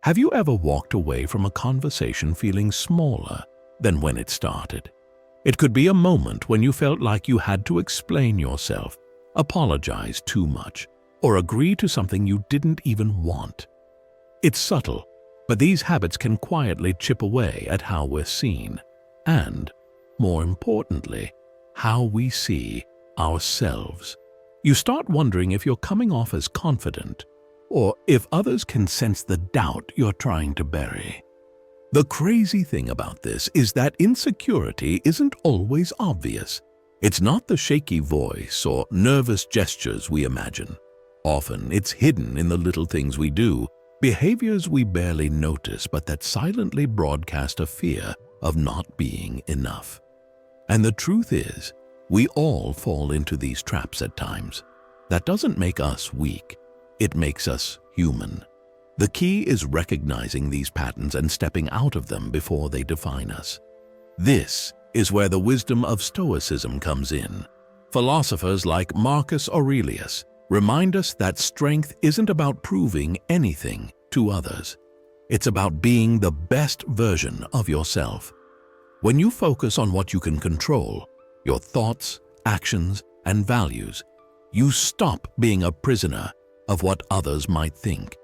Have you ever walked away from a conversation feeling smaller than when it started? It could be a moment when you felt like you had to explain yourself, apologize too much, or agree to something you didn't even want. It's subtle, but these habits can quietly chip away at how we're seen and, more importantly, how we see ourselves. You start wondering if you're coming off as confident or if others can sense the doubt you're trying to bury. The crazy thing about this is that insecurity isn't always obvious. It's not the shaky voice or nervous gestures we imagine. Often it's hidden in the little things we do, behaviors we barely notice but that silently broadcast a fear of not being enough. And the truth is, we all fall into these traps at times. That doesn't make us weak. It makes us human. The key is recognizing these patterns and stepping out of them before they define us. This is where the wisdom of Stoicism comes in. Philosophers like Marcus Aurelius remind us that strength isn't about proving anything to others. It's about being the best version of yourself. When you focus on what you can control, your thoughts, actions, and values, you stop being a prisoner of what others might think.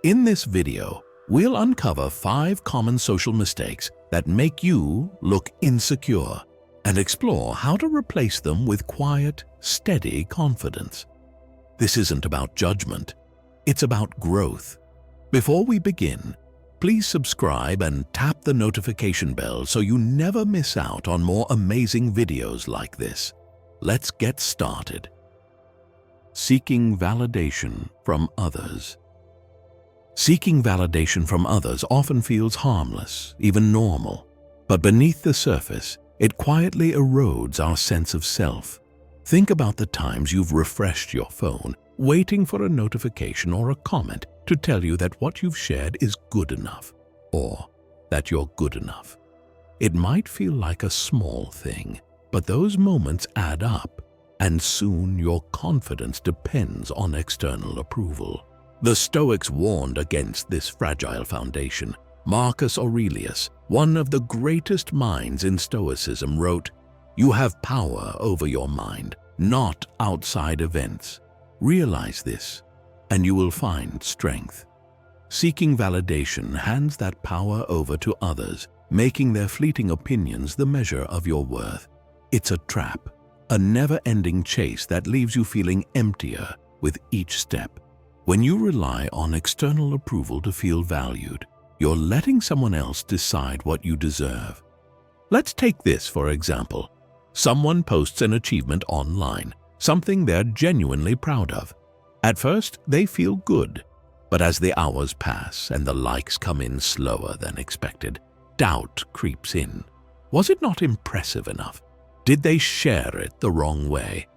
In this video, we'll uncover 5 common social mistakes that make you look insecure and explore how to replace them with quiet, steady confidence. This isn't about judgment, it's about growth. Before we begin, please subscribe and tap the notification bell so you never miss out on more amazing videos like this. Let's get started. Seeking validation from others. Seeking validation from others often feels harmless, even normal, but beneath the surface, it quietly erodes our sense of self. Think about the times you've refreshed your phone, waiting for a notification or a comment to tell you that what you've shared is good enough, or that you're good enough. It might feel like a small thing, but those moments add up, and soon your confidence depends on external approval. The Stoics warned against this fragile foundation. Marcus Aurelius, one of the greatest minds in Stoicism, wrote, "You have power over your mind, not outside events. Realize this, and you will find strength." Seeking validation hands that power over to others, making their fleeting opinions the measure of your worth. It's a trap, a never-ending chase that leaves you feeling emptier with each step. When you rely on external approval to feel valued, you're letting someone else decide what you deserve. Let's take this for example. Someone posts an achievement online, something they're genuinely proud of. At first, they feel good, but as the hours pass and the likes come in slower than expected, doubt creeps in. Was it not impressive enough? Did they share it the wrong way?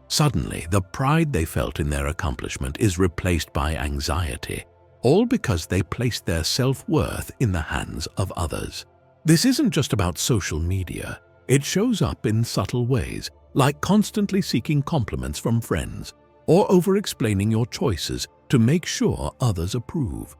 Suddenly, the pride they felt in their accomplishment is replaced by anxiety, all because they placed their self-worth in the hands of others. This isn't just about social media. It shows up in subtle ways, like constantly seeking compliments from friends or over-explaining your choices to make sure others approve.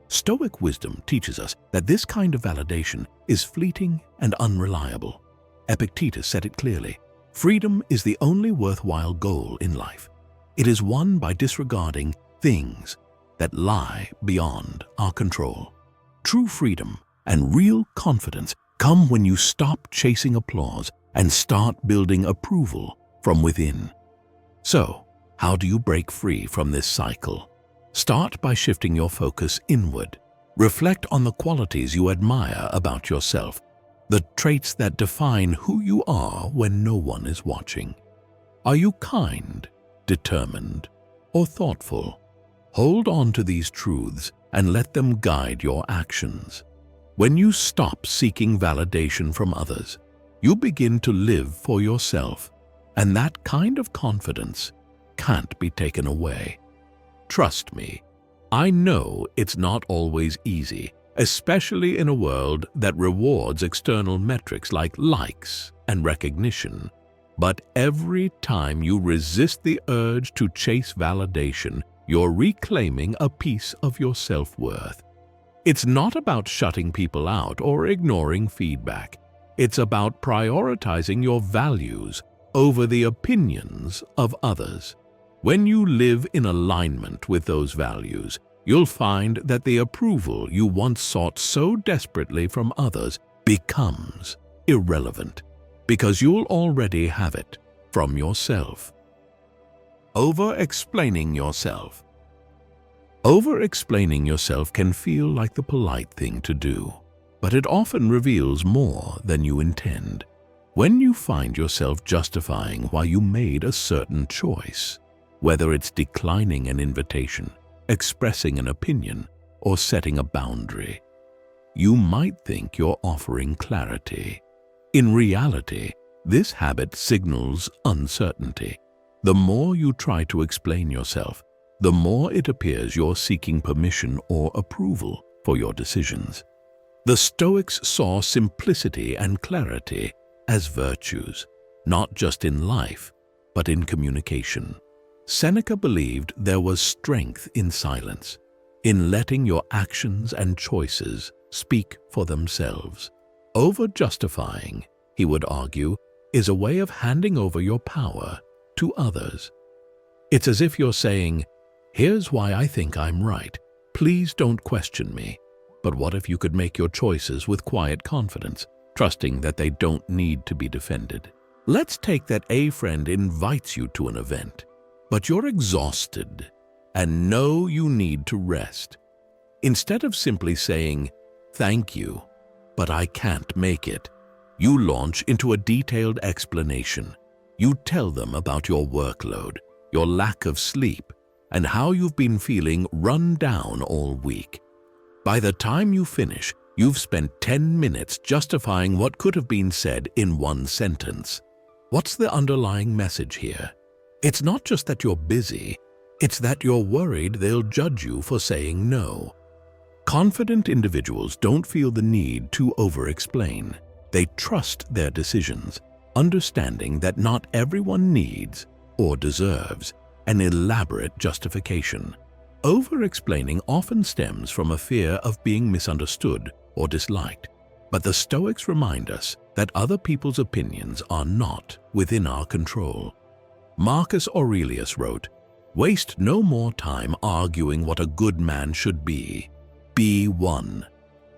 Stoic wisdom teaches us that this kind of validation is fleeting and unreliable. Epictetus said it clearly. Freedom is the only worthwhile goal in life. It is won by disregarding things that lie beyond our control. True freedom and real confidence come when you stop chasing applause and start building approval from within. So, how do you break free from this cycle? Start by shifting your focus inward. Reflect on the qualities you admire about yourself, the traits that define who you are when no one is watching. Are you kind, determined, or thoughtful? Hold on to these truths and let them guide your actions. When you stop seeking validation from others, you begin to live for yourself, and that kind of confidence can't be taken away. Trust me, I know it's not always easy, especially in a world that rewards external metrics like likes and recognition. But every time you resist the urge to chase validation, you're reclaiming a piece of your self-worth. It's not about shutting people out or ignoring feedback. It's about prioritizing your values over the opinions of others. When you live in alignment with those values, you'll find that the approval you once sought so desperately from others becomes irrelevant, because you'll already have it from yourself. Over-explaining yourself. Over-explaining yourself can feel like the polite thing to do, but it often reveals more than you intend. When you find yourself justifying why you made a certain choice, whether it's declining an invitation, expressing an opinion, or setting a boundary, you might think you're offering clarity. In reality, this habit signals uncertainty. The more you try to explain yourself, the more it appears you're seeking permission or approval for your decisions. The Stoics saw simplicity and clarity as virtues, not just in life, but in communication. Seneca believed there was strength in silence, in letting your actions and choices speak for themselves. Over-justifying, he would argue, is a way of handing over your power to others. It's as if you're saying, "Here's why I think I'm right. Please don't question me." But what if you could make your choices with quiet confidence, trusting that they don't need to be defended? Let's take that a friend invites you to an event, but you're exhausted and know you need to rest. Instead of simply saying, "Thank you, but I can't make it," you launch into a detailed explanation. You tell them about your workload, your lack of sleep, and how you've been feeling run down all week. By the time you finish, you've spent 10 minutes justifying what could have been said in one sentence. What's the underlying message here? It's not just that you're busy, it's that you're worried they'll judge you for saying no. Confident individuals don't feel the need to over-explain. They trust their decisions, understanding that not everyone needs or deserves an elaborate justification. Over-explaining often stems from a fear of being misunderstood or disliked, but the Stoics remind us that other people's opinions are not within our control. Marcus Aurelius wrote, "Waste no more time arguing what a good man should be. Be one."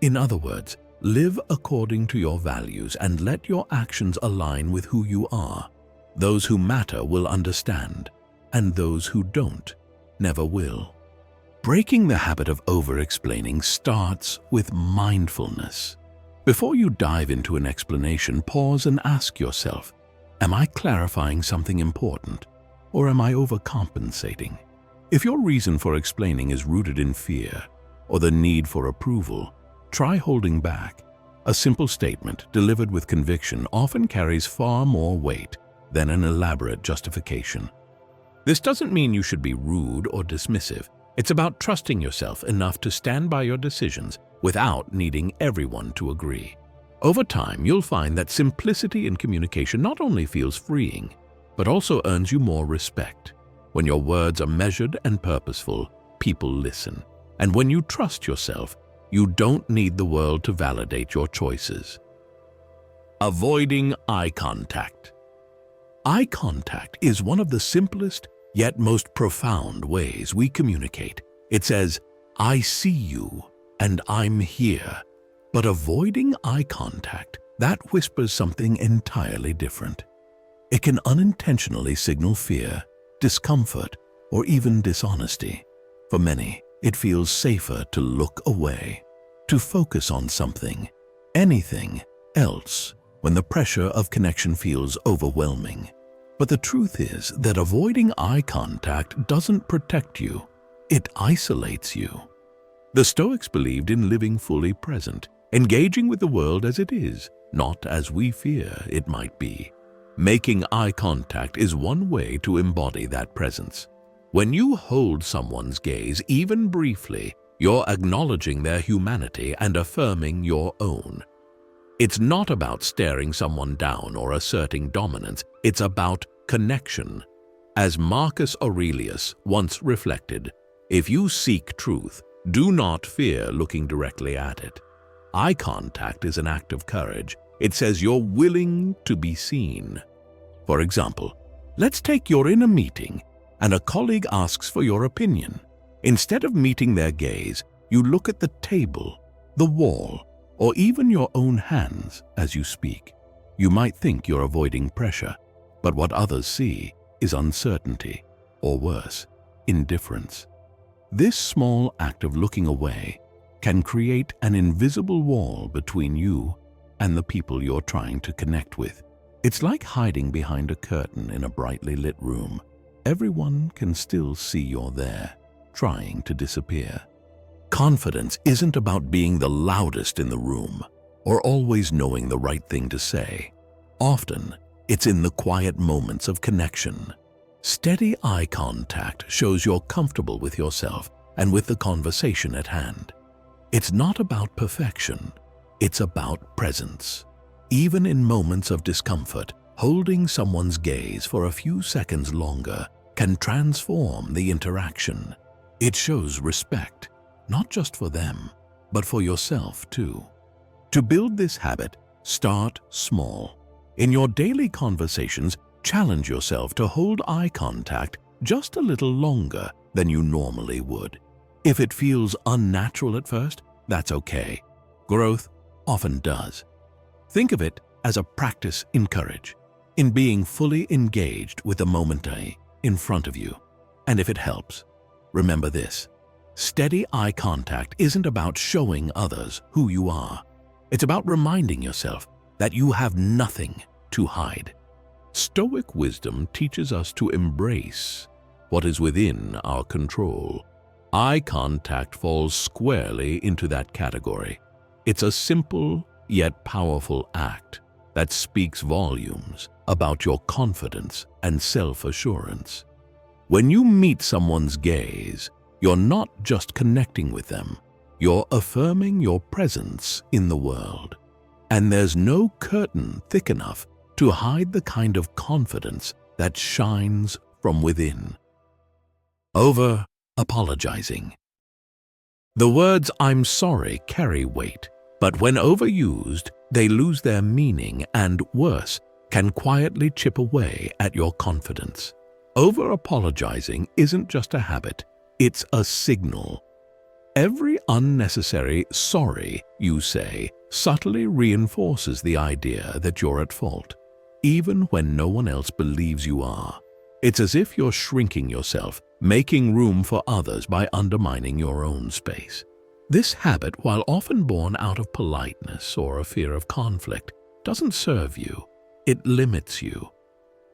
In other words, live according to your values and let your actions align with who you are. Those who matter will understand, and those who don't never will. Breaking the habit of over-explaining starts with mindfulness. Before you dive into an explanation, pause and ask yourself, am I clarifying something important, or am I overcompensating? If your reason for explaining is rooted in fear or the need for approval, try holding back. A simple statement delivered with conviction often carries far more weight than an elaborate justification. This doesn't mean you should be rude or dismissive. It's about trusting yourself enough to stand by your decisions without needing everyone to agree. Over time, you'll find that simplicity in communication not only feels freeing, but also earns you more respect. When your words are measured and purposeful, people listen. And when you trust yourself, you don't need the world to validate your choices. Avoiding eye contact. Eye contact is one of the simplest yet most profound ways we communicate. It says, "I see you and I'm here." But avoiding eye contact, that whispers something entirely different. It can unintentionally signal fear, discomfort, or even dishonesty. For many, it feels safer to look away, to focus on something, anything else, when the pressure of connection feels overwhelming. But the truth is that avoiding eye contact doesn't protect you, it isolates you. The Stoics believed in living fully present, engaging with the world as it is, not as we fear it might be. Making eye contact is one way to embody that presence. When you hold someone's gaze, even briefly, you're acknowledging their humanity and affirming your own. It's not about staring someone down or asserting dominance, it's about connection. As Marcus Aurelius once reflected, if you seek truth, Do not fear looking directly at it. Eye contact is an act of courage. It says you're willing to be seen. For example, let's take you're in a meeting and a colleague asks for your opinion. Instead of meeting their gaze, you look at the table, the wall, or even your own hands as you speak. You might think you're avoiding pressure, but what others see is uncertainty, or worse, indifference. This small act of looking away can create an invisible wall between you and the people you're trying to connect with. It's like hiding behind a curtain in a brightly lit room. Everyone can still see you're there, trying to disappear. Confidence isn't about being the loudest in the room or always knowing the right thing to say. Often, it's in the quiet moments of connection. Steady eye contact shows you're comfortable with yourself and with the conversation at hand. It's not about perfection, it's about presence. Even in moments of discomfort, holding someone's gaze for a few seconds longer can transform the interaction. It shows respect, not just for them, but for yourself too. To build this habit, start small. In your daily conversations, challenge yourself to hold eye contact just a little longer than you normally would. If it feels unnatural at first, that's okay. Growth often does. Think of it as a practice in courage, in being fully engaged with the moment in front of you. And if it helps, remember this: steady eye contact isn't about showing others who you are. It's about reminding yourself that you have nothing to hide. Stoic wisdom teaches us to embrace what is within our control. Eye contact falls squarely into that category. It's a simple yet powerful act that speaks volumes about your confidence and self-assurance. When you meet someone's gaze, you're not just connecting with them, you're affirming your presence in the world. And there's no curtain thick enough to hide the kind of confidence that shines from within. Over apologizing. The words "I'm sorry" carry weight, but when overused, they lose their meaning and, worse, can quietly chip away at your confidence. Over-apologizing isn't just a habit, it's a signal. Every unnecessary "sorry" you say subtly reinforces the idea that you're at fault, even when no one else believes you are. It's as if you're shrinking yourself, making room for others by undermining your own space. This habit, while often born out of politeness or a fear of conflict, doesn't serve you. It limits you.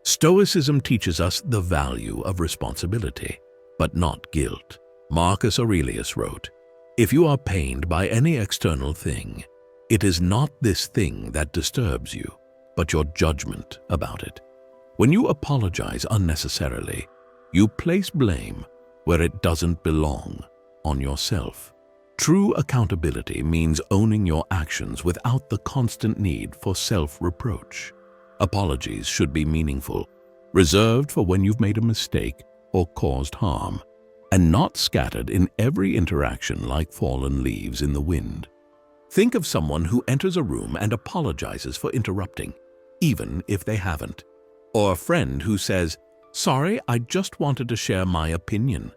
Stoicism teaches us the value of responsibility, but not guilt. Marcus Aurelius wrote, "If you are pained by any external thing, it is not this thing that disturbs you, but your judgment about it." When you apologize unnecessarily, you place blame where it doesn't belong, on yourself. True accountability means owning your actions without the constant need for self-reproach. Apologies should be meaningful, reserved for when you've made a mistake or caused harm, and not scattered in every interaction like fallen leaves in the wind. Think of someone who enters a room and apologizes for interrupting, even if they haven't. Or a friend who says, "Sorry, I just wanted to share my opinion,"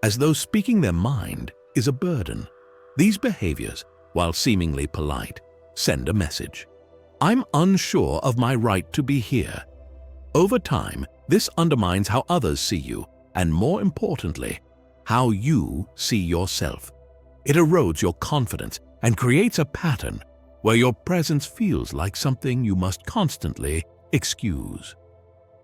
as though speaking their mind is a burden. These behaviors, while seemingly polite, send a message. I'm unsure of my right to be here. Over time, this undermines how others see you, and more importantly, how you see yourself. It erodes your confidence and creates a pattern where your presence feels like something you must constantly excuse.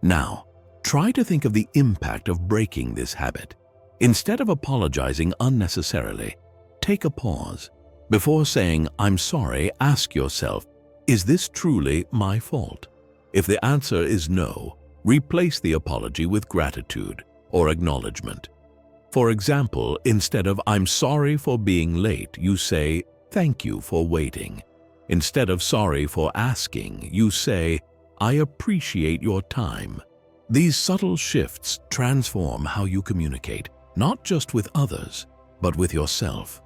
Now, try to think of the impact of breaking this habit. Instead of apologizing unnecessarily, take a pause. Before saying, "I'm sorry," ask yourself, is this truly my fault? If the answer is no, replace the apology with gratitude or acknowledgement. For example, instead of "I'm sorry for being late," you say, "Thank you for waiting." Instead of "Sorry for asking," you say, "I appreciate your time." These subtle shifts transform how you communicate, not just with others, but with yourself.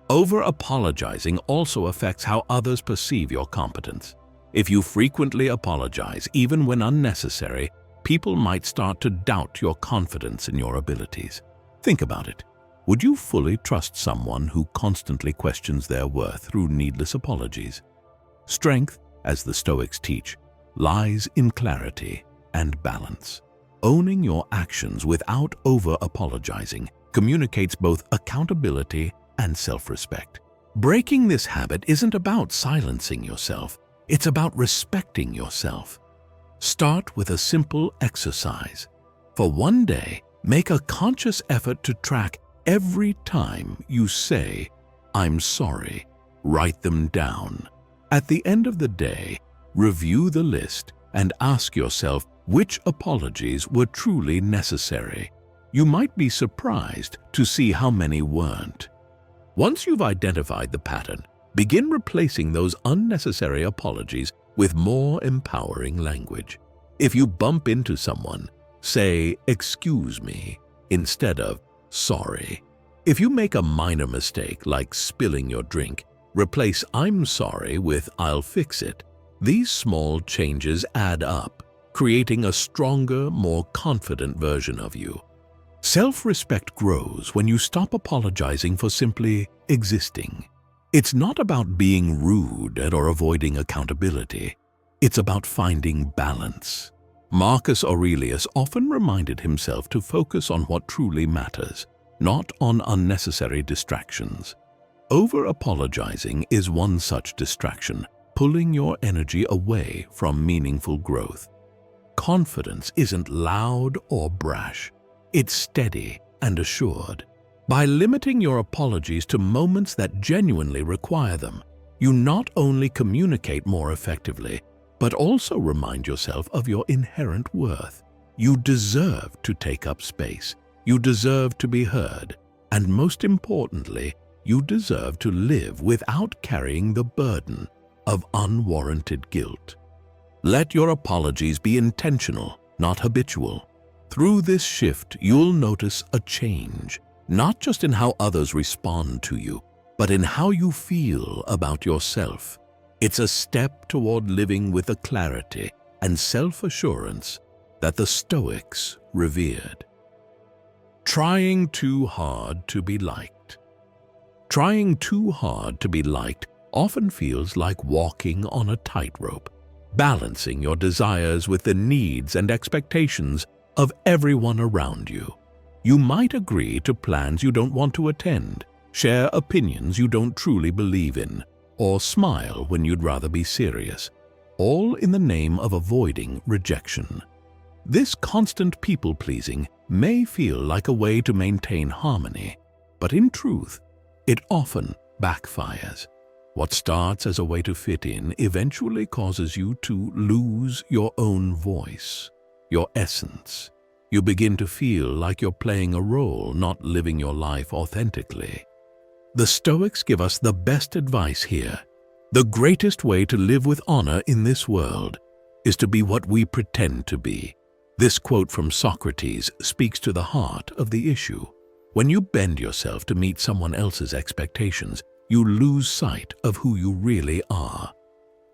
Over-apologizing also affects how others perceive your competence. If you frequently apologize, even when unnecessary, people might start to doubt your confidence in your abilities. Think about it. Would you fully trust someone who constantly questions their worth through needless apologies? Strength, as the Stoics teach, lies in clarity and balance. Owning your actions without over-apologizing communicates both accountability and self-respect. Breaking this habit isn't about silencing yourself, it's about respecting yourself. Start with a simple exercise. For one day, make a conscious effort to track every time you say, "I'm sorry." Write them down. At the end of the day, review the list and ask yourself which apologies were truly necessary. You might be surprised to see how many weren't. Once you've identified the pattern, begin replacing those unnecessary apologies with more empowering language. If you bump into someone, say, "Excuse me," instead of "sorry." If you make a minor mistake like spilling your drink, replace "I'm sorry" with "I'll fix it." These small changes add up, creating a stronger, more confident version of you. Self-respect grows when you stop apologizing for simply existing. It's not about being rude or avoiding accountability. It's about finding balance. Marcus Aurelius often reminded himself to focus on what truly matters, not on unnecessary distractions. Over-apologizing is one such distraction, pulling your energy away from meaningful growth. Confidence isn't loud or brash. It's steady and assured. By limiting your apologies to moments that genuinely require them, you not only communicate more effectively, but also remind yourself of your inherent worth. You deserve to take up space. You deserve to be heard. And most importantly, you deserve to live without carrying the burden of unwarranted guilt. Let your apologies be intentional, not habitual. Through this shift, you'll notice a change, not just in how others respond to you, but in how you feel about yourself. It's a step toward living with the clarity and self-assurance that the Stoics revered. Trying too hard to be liked. Trying too hard to be liked often feels like walking on a tightrope, balancing your desires with the needs and expectations of everyone around you. You might agree to plans you don't want to attend, share opinions you don't truly believe in, or smile when you'd rather be serious, all in the name of avoiding rejection. This constant people-pleasing may feel like a way to maintain harmony, but in truth, it often backfires. What starts as a way to fit in eventually causes you to lose your own voice, your essence. You begin to feel like you're playing a role, not living your life authentically. The Stoics give us the best advice here. The greatest way to live with honor in this world is to be what we pretend to be. This quote from Socrates speaks to the heart of the issue. When you bend yourself to meet someone else's expectations, you lose sight of who you really are.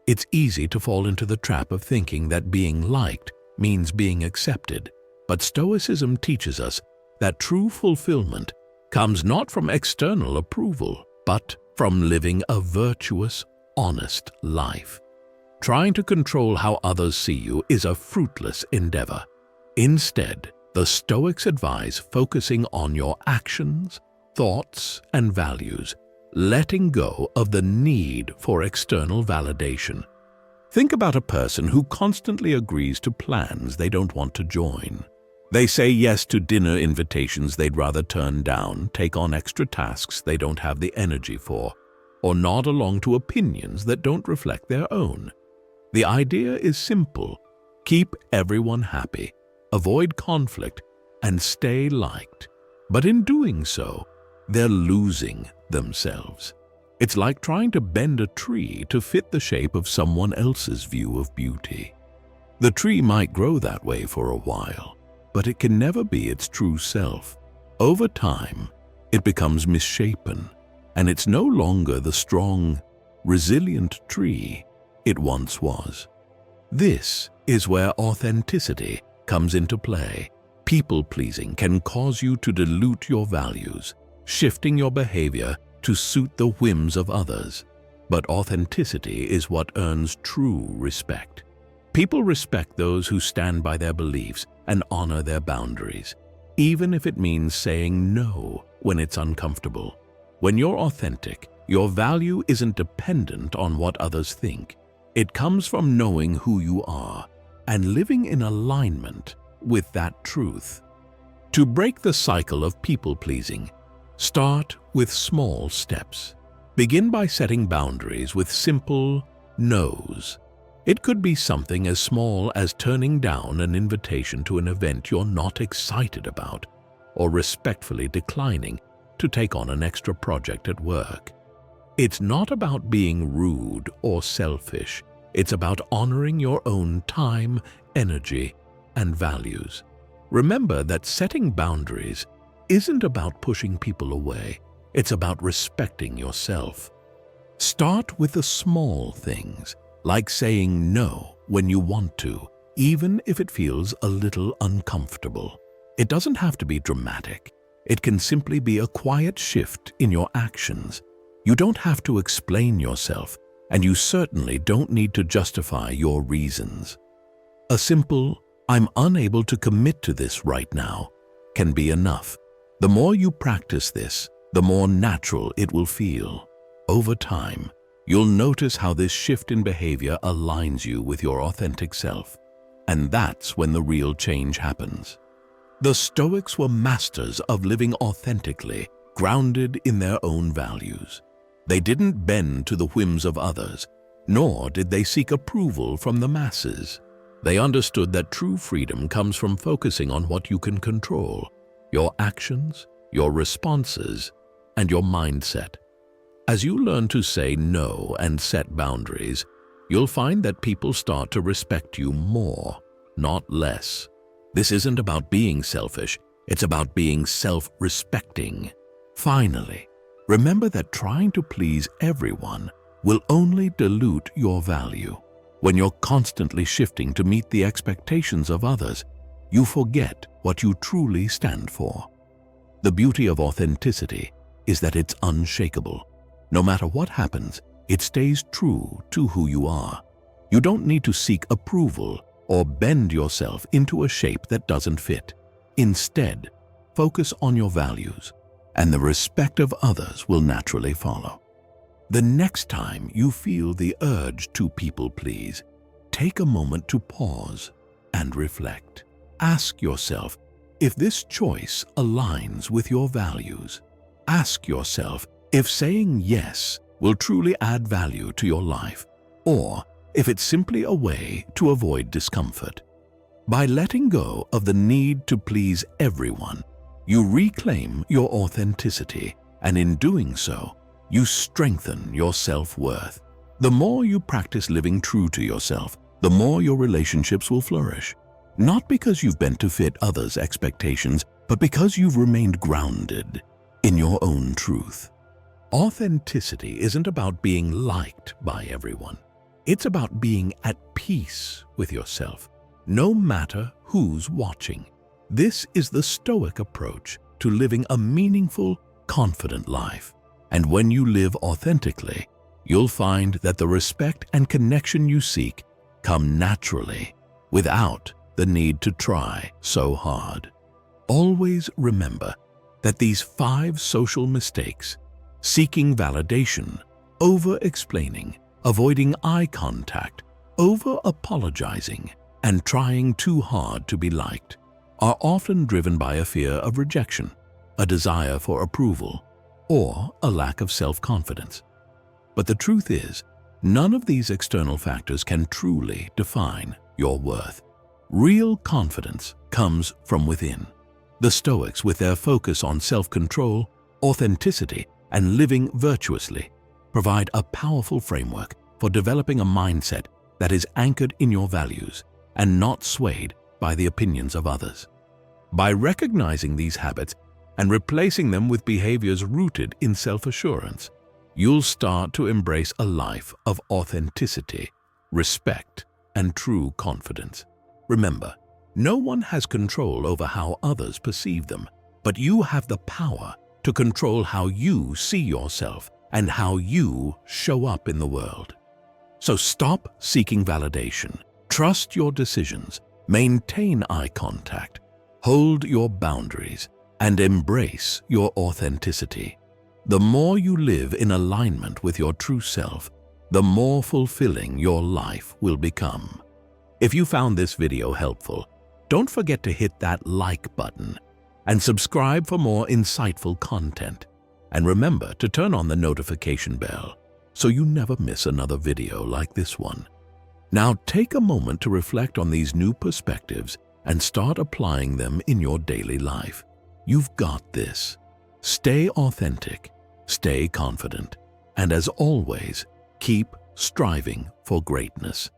It's easy to fall into the trap of thinking that being liked means being accepted, but Stoicism teaches us that true fulfillment comes not from external approval, but from living a virtuous, honest life. Trying to control how others see you is a fruitless endeavor. Instead, the Stoics advise focusing on your actions, thoughts, and values, letting go of the need for external validation. Think about a person who constantly agrees to plans they don't want to join. They say yes to dinner invitations they'd rather turn down, take on extra tasks they don't have the energy for, or nod along to opinions that don't reflect their own. The idea is simple. Keep everyone happy, avoid conflict, and stay liked. But in doing so, they're losing themselves. It's like trying to bend a tree to fit the shape of someone else's view of beauty. The tree might grow that way for a while, but it can never be its true self. Over time, It becomes misshapen, and it's no longer the strong, resilient tree it once was. This is where authenticity comes into play. People-pleasing can cause you to dilute your values, shifting your behavior to suit the whims of others. But authenticity is what earns true respect. People respect those who stand by their beliefs and honor their boundaries, even if it means saying no when it's uncomfortable. When you're authentic, your value isn't dependent on what others think. It comes from knowing who you are and living in alignment with that truth. To break the cycle of people-pleasing, start with small steps. Begin by setting boundaries with simple no's. It could be something as small as turning down an invitation to an event you're not excited about, or respectfully declining to take on an extra project at work. It's not about being rude or selfish. It's about honoring your own time, energy, and values. Remember that setting boundaries isn't about pushing people away. It's about respecting yourself. Start with the small things, like saying no when you want to, even if it feels a little uncomfortable. It doesn't have to be dramatic. It can simply be a quiet shift in your actions. You don't have to explain yourself, and you certainly don't need to justify your reasons. A simple, "I'm unable to commit to this right now," can be enough. The more you practice this, the more natural it will feel. Over time, you'll notice how this shift in behavior aligns you with your authentic self. And that's when the real change happens. The Stoics were masters of living authentically, grounded in their own values. They didn't bend to the whims of others, nor did they seek approval from the masses. They understood that true freedom comes from focusing on what you can control: your actions, your responses, and your mindset. As you learn to say no and set boundaries, you'll find that people start to respect you more, not less. This isn't about being selfish, it's about being self-respecting. Finally, remember that trying to please everyone will only dilute your value. When you're constantly shifting to meet the expectations of others, you forget what you truly stand for. The beauty of authenticity is that it's unshakable. No matter what happens, it stays true to who you are. You don't need to seek approval or bend yourself into a shape that doesn't fit. Instead, focus on your values, and the respect of others will naturally follow. The next time you feel the urge to people please, take a moment to pause and reflect. Ask yourself if this choice aligns with your values. Ask yourself if saying yes will truly add value to your life, or if it's simply a way to avoid discomfort. By letting go of the need to please everyone, you reclaim your authenticity, and in doing so, you strengthen your self-worth. The more you practice living true to yourself, the more your relationships will flourish. Not because you've bent to fit others' expectations, but because you've remained grounded in your own truth. Authenticity isn't about being liked by everyone. It's about being at peace with yourself, no matter who's watching. This is the Stoic approach to living a meaningful, confident life. And when you live authentically, you'll find that the respect and connection you seek come naturally, without the need to try so hard. Always remember that these 5 social mistakes, seeking validation, over-explaining, avoiding eye contact, over-apologizing, and trying too hard to be liked, are often driven by a fear of rejection, a desire for approval, or a lack of self-confidence. But the truth is, none of these external factors can truly define your worth. Real confidence comes from within. The Stoics, with their focus on self-control, authenticity, and living virtuously, provide a powerful framework for developing a mindset that is anchored in your values and not swayed by the opinions of others. By recognizing these habits and replacing them with behaviors rooted in self-assurance, you'll start to embrace a life of authenticity, respect, and true confidence. Remember, no one has control over how others perceive them, but you have the power to control how you see yourself and how you show up in the world. So stop seeking validation, trust your decisions, maintain eye contact, hold your boundaries, and embrace your authenticity. The more you live in alignment with your true self, the more fulfilling your life will become. If you found this video helpful, don't forget to hit that like button and subscribe for more insightful content. And remember to turn on the notification bell so you never miss another video like this one. Now take a moment to reflect on these new perspectives and start applying them in your daily life. You've got this. Stay authentic, stay confident, and as always, keep striving for greatness.